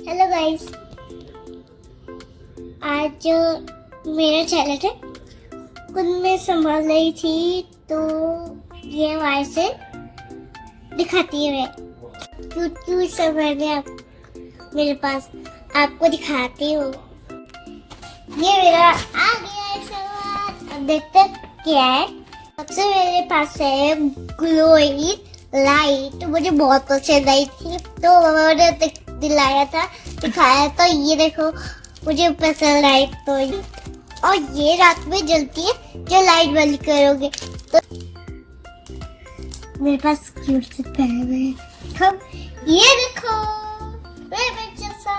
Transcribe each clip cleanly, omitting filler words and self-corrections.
Hello guys, आज मेरा challenge है। खुद में संभाल रही थी तो ये वहां से दिखाती है। क्यों समय में आप मेरे पास आपको दिखाती हूँ। ये मेरा आ गया है सामान। अब देखते हैं क्या है। सबसे मेरे पास है ग्लोइंग लाइट। मुझे बहुत पसंद आई थी तो मैंने दिलाया था, दिखाया तो ये देखो मुझे पसंद आई तो। और ये रात में जलती है जो लाइट बंद करोगे तो। मेरे पास क्यूट से पैर है। हम ये देखो जैसा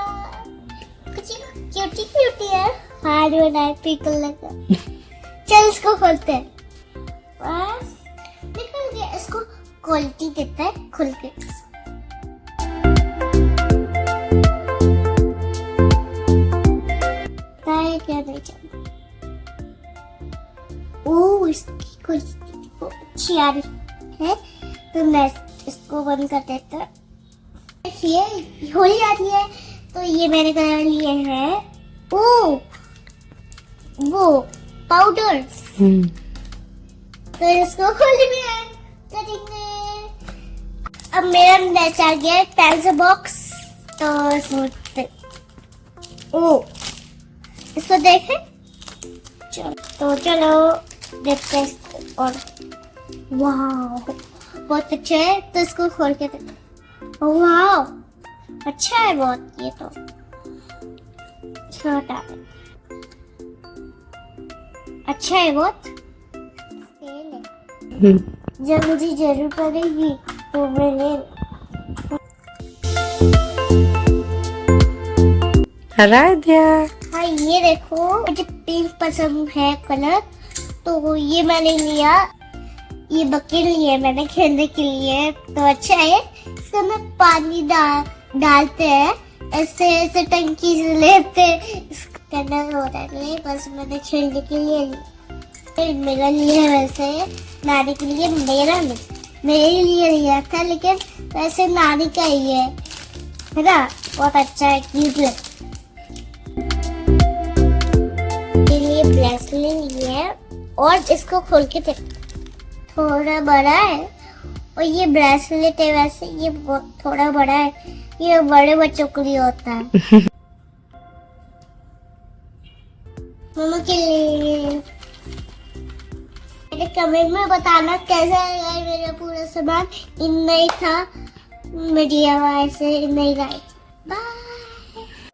कुछ क्यूटी है। हाथ बनाए पिकल लगा। चल इसको खोलते हैं। बस निकल गया। इसको क्वालिटी देता है खुल के। क्या नहीं चाहिए। ओह इसकी क्वालिटी तो अच्छी आ रही है तो मैं इसको बंद कर देता। ये हो ही जाती है तो ये मैंने कर लिए हैं। ओह वो पाउडर तो इसको खोलने करेंगे। अब मेरा नेक्स्ट आ गया पेंसिल बॉक्स तो ओह इसको देखें। चलो देखते हैं। और वाह बहुत अच्छा है तो इसको खोल के देखते। वाह अच्छा है बहुत। ये तो छोटा अच्छा है बहुत। जब मुझे जरूर पड़ेगी तो मैं ले। आराध्या हाँ ये देखो मुझे पिंक पसंद है कलर तो ये मैंने लिया। ये बकेट लिया मैंने खेलने के लिए तो अच्छा है। इसमें में पानी डालते हैं ऐसे ऐसे टंकी से लेते। इसका करना हो रहा है बस मैंने खेलने के लिए लिया। मेरा लिए वैसे नानी के लिए मेरे लिए लिया था लेकिन वैसे नानी का ही है ना। बहुत अच्छा है क्यूट लगता है। ब्रेसलेट लिए है और इसको खोल के देख थोड़ा बड़ा है और ये ब्रेसलेट है वैसे ये बहुत थोड़ा बड़ा है। ये बड़े बच्चों के लिए होता है। मम्मा के लिए मेरे कमेंट में बताना कैसा है मेरा पूरा सामान। इतना ही था मीडिया वाइज से, इतना ही गाइस। बाय।